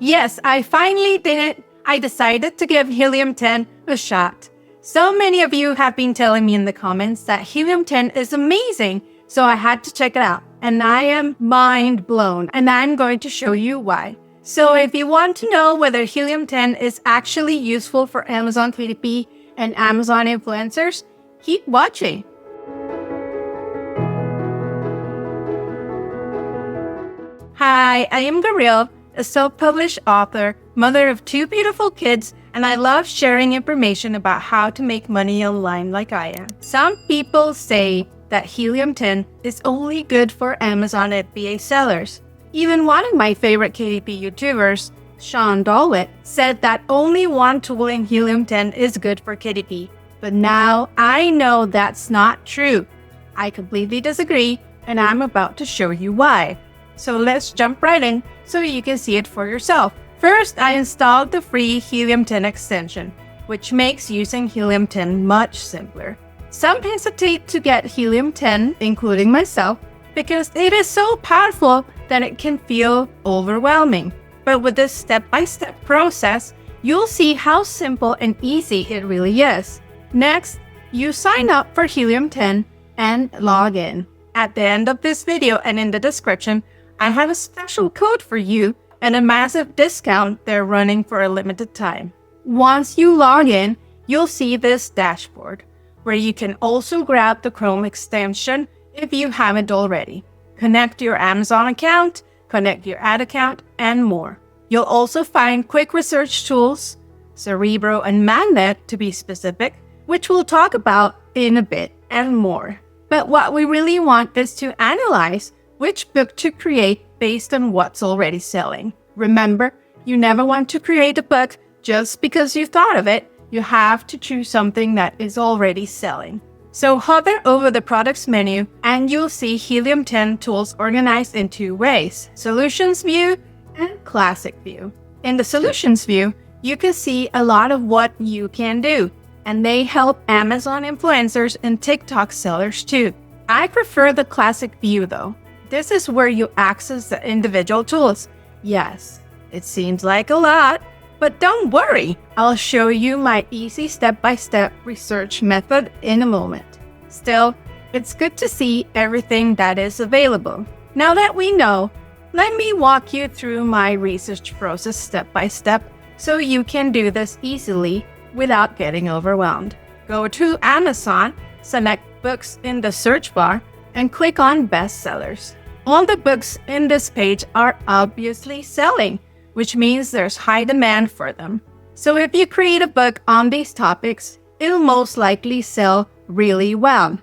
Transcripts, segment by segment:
Yes, I finally did it. I decided to give Helium10 a shot. So many of you have been telling me in the comments that Helium10 is amazing, so I had to check it out. And I am mind blown, and I'm going to show you why. So if you want to know whether Helium10 is actually useful for Amazon KDP and Amazon influencers, keep watching. Hi, I am Gabrielle, a self-published author, mother of 2 beautiful kids, and I love sharing information about how to make money online like I am. Some people say that Helium10 is only good for Amazon FBA sellers. Even one of my favorite KDP YouTubers, Sean Dalwitt, said that only one tool in Helium10 is good for KDP. But now I know that's not true. I completely disagree, and I'm about to show you why. So let's jump right in so you can see it for yourself. First, I installed the free Helium10 extension, which makes using Helium10 much simpler. Some hesitate to get Helium10, including myself, because it is so powerful that it can feel overwhelming. But with this step-by-step process, you'll see how simple and easy it really is. Next, you sign up for Helium10 and log in. At the end of this video and in the description, I have a special code for you and a massive discount they're running for a limited time. Once you log in, you'll see this dashboard, where you can also grab the Chrome extension if you haven't already. Connect your Amazon account, connect your ad account, and more. You'll also find quick research tools, Cerebro and Magnet to be specific, which we'll talk about in a bit, and more. But what we really want is to analyze which book to create based on what's already selling. Remember, you never want to create a book just because you thought of it. You have to choose something that is already selling. So hover over the products menu and you'll see Helium10 tools organized in 2 ways: Solutions View and Classic View. In the Solutions View, you can see a lot of what you can do, and they help Amazon influencers and TikTok sellers too. I prefer the Classic View though. This is where you access the individual tools. Yes, it seems like a lot, but don't worry. I'll show you my easy step-by-step research method in a moment. Still, it's good to see everything that is available. Now that we know, let me walk you through my research process step by step so you can do this easily without getting overwhelmed. Go to Amazon, select books in the search bar, and click on bestsellers. All the books in this page are obviously selling, which means there's high demand for them. So if you create a book on these topics, it'll most likely sell really well.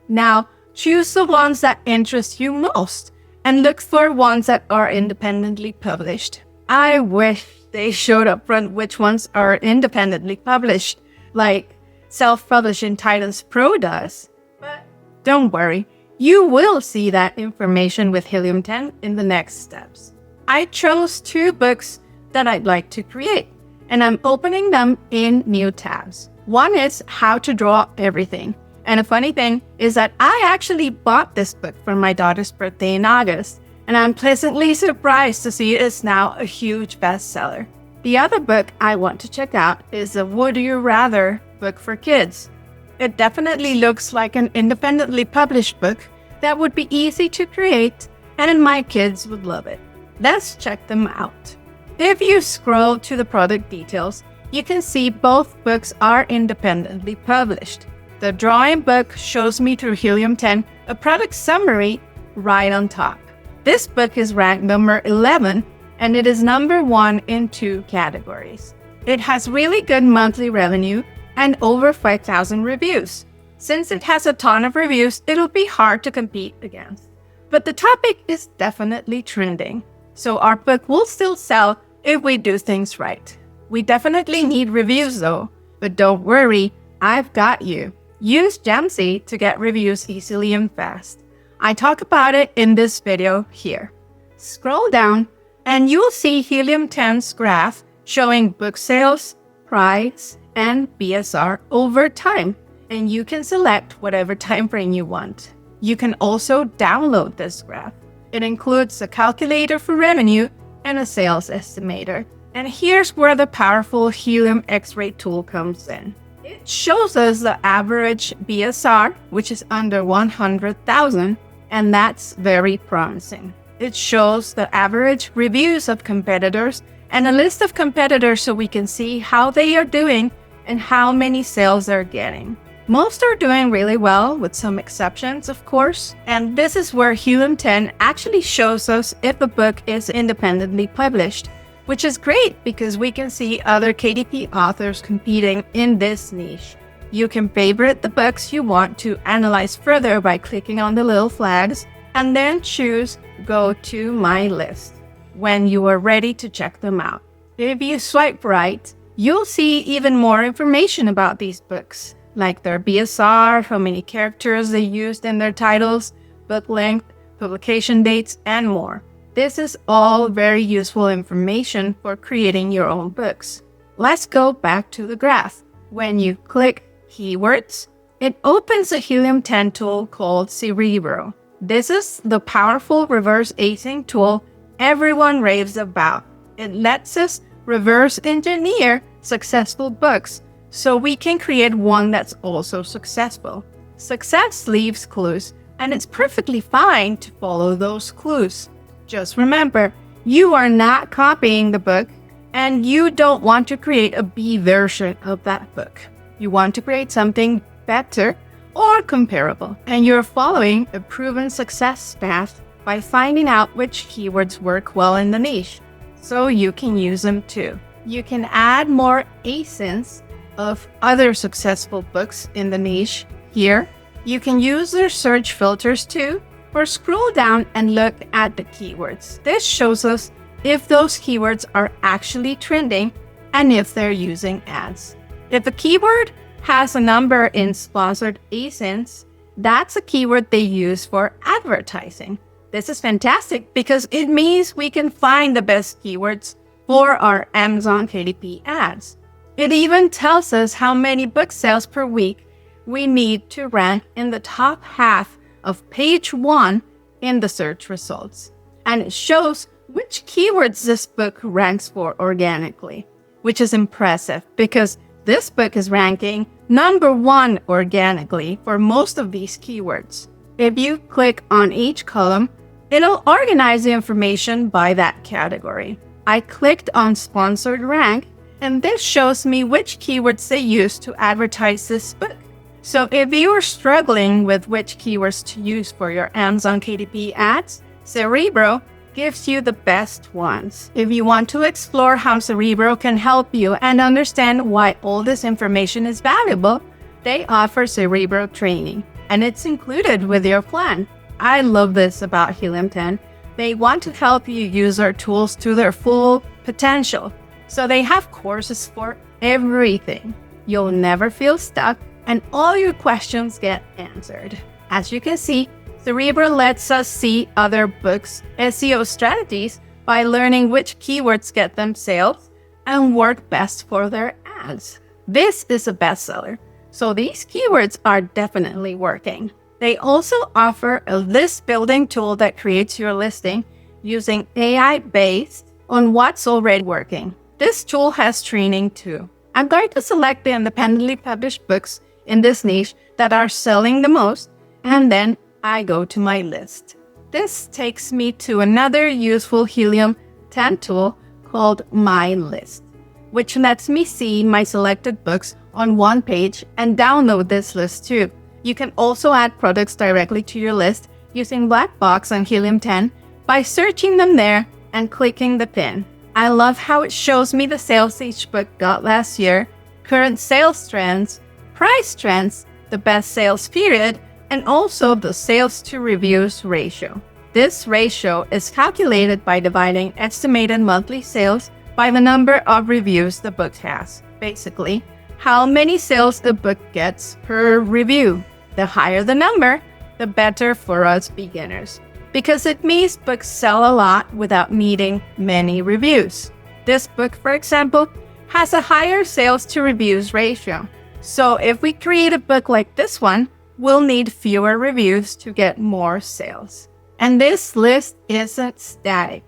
Now, choose the ones that interest you most and look for ones that are independently published. I wish they showed up front which ones are independently published, like Self-Publishing Titles Pro does. But don't worry. You will see that information with Helium10 in the next steps. I chose 2 books that I'd like to create, and I'm opening them in new tabs. One is How to Draw Everything. And a funny thing is that I actually bought this book for my daughter's birthday in August, and I'm pleasantly surprised to see it is now a huge bestseller. The other book I want to check out is a Would You Rather book for kids. It definitely looks like an independently published book that would be easy to create, and my kids would love it. Let's check them out. If you scroll to the product details, you can see both books are independently published. The drawing book shows me through Helium10 a product summary right on top. This book is ranked number 11, and it is number 1 in 2 categories. It has really good monthly revenue and over 5,000 reviews. Since it has a ton of reviews, it'll be hard to compete against. But the topic is definitely trending, so our book will still sell if we do things right. We definitely need reviews though, but don't worry, I've got you. Use GEMSY to get reviews easily and fast. I talk about it in this video here. Scroll down and you'll see Helium10's graph showing book sales, price, and BSR over time, and you can select whatever time frame you want. You can also download this graph. It includes a calculator for revenue and a sales estimator. And here's where the powerful Helium Xray tool comes in. It shows us the average BSR, which is under 100,000, and that's very promising. It shows the average reviews of competitors and a list of competitors so we can see how they are doing and how many sales they're getting. Most are doing really well, with some exceptions, of course. And this is where Helium10 actually shows us if a book is independently published, which is great because we can see other KDP authors competing in this niche. You can favorite the books you want to analyze further by clicking on the little flags and then choose Go to My List when you are ready to check them out. If you swipe right, you'll see even more information about these books, like their BSR, how many characters they used in their titles, book length, publication dates, and more. This is all very useful information for creating your own books. Let's go back to the graph. When you click Keywords, it opens a Helium10 tool called Cerebro. This is the powerful reverse acing tool everyone raves about. It lets us reverse engineer successful books so we can create one that's also successful. Success leaves clues, and it's perfectly fine to follow those clues. Just remember, you are not copying the book, and you don't want to create a B version of that book. You want to create something better or comparable, and you're following a proven success path by finding out which keywords work well in the niche, so you can use them too. You can add more ASINs of other successful books in the niche here. You can use their search filters too, or scroll down and look at the keywords. This shows us if those keywords are actually trending and if they're using ads. If a keyword has a number in sponsored ASINs, that's a keyword they use for advertising. This is fantastic because it means we can find the best keywords for our Amazon KDP ads. It even tells us how many book sales per week we need to rank in the top half of page 1 in the search results. And it shows which keywords this book ranks for organically, which is impressive because this book is ranking number 1 organically for most of these keywords. If you click on each column, it'll organize the information by that category. I clicked on Sponsored Rank, and this shows me which keywords they use to advertise this book. So if you are struggling with which keywords to use for your Amazon KDP ads, Cerebro gives you the best ones. If you want to explore how Cerebro can help you and understand why all this information is valuable, they offer Cerebro Training, and it's included with your plan. I love this about Helium10. They want to help you use our tools to their full potential. So they have courses for everything. You'll never feel stuck, and all your questions get answered. As you can see, Cerebro lets us see other books' SEO strategies by learning which keywords get them sales and work best for their ads. This is a bestseller, so these keywords are definitely working. They also offer a list building tool that creates your listing using AI based on what's already working. This tool has training too. I'm going to select the independently published books in this niche that are selling the most, and then I go to my list. This takes me to another useful Helium10 tool called My List, which lets me see my selected books on one page and download this list too. You can also add products directly to your list using Blackbox and Helium10 by searching them there and clicking the pin. I love how it shows me the sales each book got last year, current sales trends, price trends, the best sales period, and also the sales to reviews ratio. This ratio is calculated by dividing estimated monthly sales by the number of reviews the book has. Basically, how many sales the book gets per review. The higher the number, the better for us beginners, because it means books sell a lot without needing many reviews. This book, for example, has a higher sales to reviews ratio. So if we create a book like this one, we'll need fewer reviews to get more sales. And this list isn't static.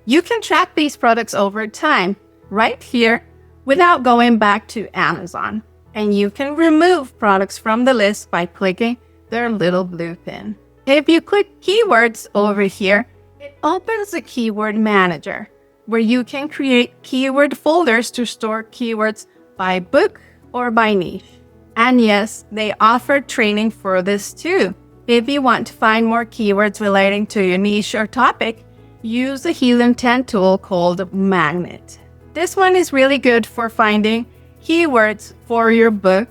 You can track these products over time right here without going back to Amazon. And you can remove products from the list by clicking their little blue pin. If you click keywords over here, it opens the keyword manager where you can create keyword folders to store keywords by book or by niche. And yes, they offer training for this too. If you want to find more keywords relating to your niche or topic, use the Helium10 tool called Magnet. This one is really good for finding keywords for your book,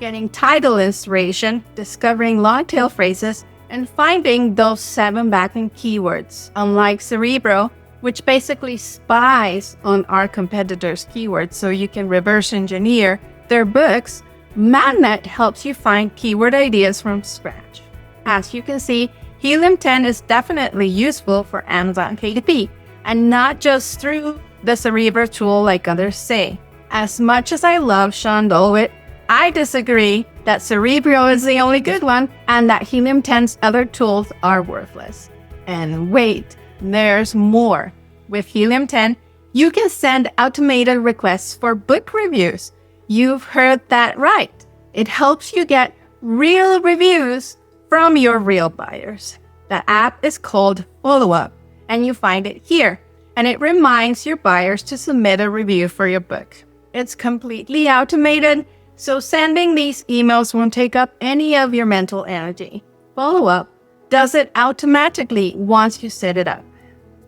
getting title inspiration, discovering long tail phrases, and finding those 7 backlink keywords. Unlike Cerebro, which basically spies on our competitors' keywords so you can reverse engineer their books, Magnet helps you find keyword ideas from scratch. As you can see, Helium10 is definitely useful for Amazon KDP, and not just through the Cerebro tool like others say. As much as I love Sean Dolwitt, I disagree that Cerebro is the only good one and that Helium10's other tools are worthless. And wait, there's more. With Helium10, you can send automated requests for book reviews. You've heard that right. It helps you get real reviews from your real buyers. The app is called Follow Up, and you find it here. And it reminds your buyers to submit a review for your book. It's completely automated, so sending these emails won't take up any of your mental energy. Follow Up does it automatically once you set it up.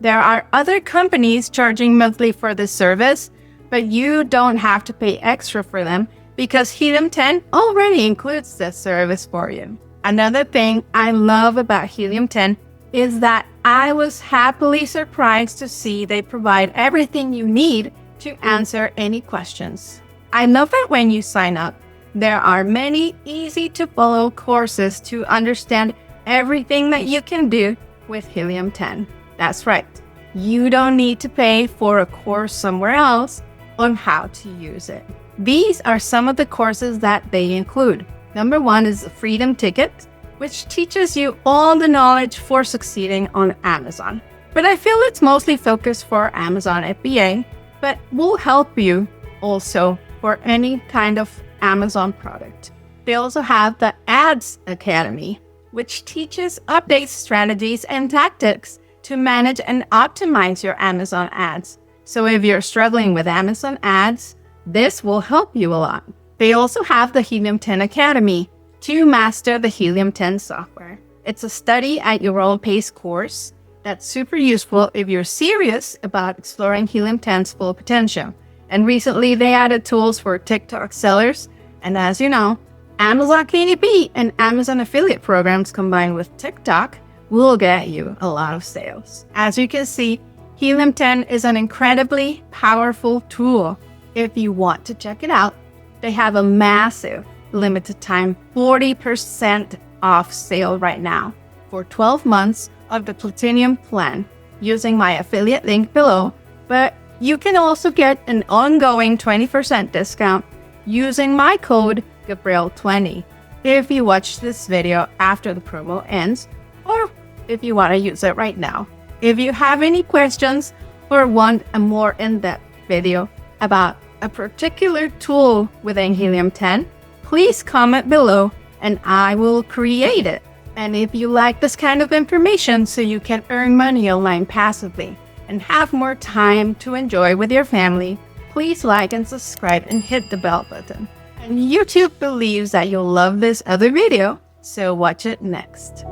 There are other companies charging monthly for this service, but you don't have to pay extra for them because Helium10 already includes this service for you. Another thing I love about Helium10 is that I was happily surprised to see they provide everything you need to answer any questions. I love that when you sign up, there are many easy-to-follow courses to understand everything that you can do with Helium10. That's right. You don't need to pay for a course somewhere else on how to use it. These are some of the courses that they include. Number 1 is the Freedom Ticket, which teaches you all the knowledge for succeeding on Amazon. But I feel it's mostly focused for Amazon FBA, but will help you also for any kind of Amazon product. They also have the Ads Academy, which teaches updates, strategies, and tactics to manage and optimize your Amazon ads. So if you're struggling with Amazon ads, this will help you a lot. They also have the Helium10 Academy to master the Helium10 software. It's a study at your own pace course that's super useful if you're serious about exploring Helium10's full potential. And recently they added tools for TikTok sellers. And as you know, Amazon KDP and Amazon affiliate programs combined with TikTok will get you a lot of sales. As you can see, Helium10 is an incredibly powerful tool. If you want to check it out, they have a massive limited time 40% off sale right now for 12 months of the Platinum plan using my affiliate link below, but you can also get an ongoing 20% discount using my code Gabrielle20 if you watch this video after the promo ends, or if you want to use it right now. If you have any questions or want a more in-depth video about a particular tool within Helium10, please comment below and I will create it. And if you like this kind of information so you can earn money online passively and have more time to enjoy with your family, please like and subscribe and hit the bell button. And YouTube believes that you'll love this other video, so watch it next.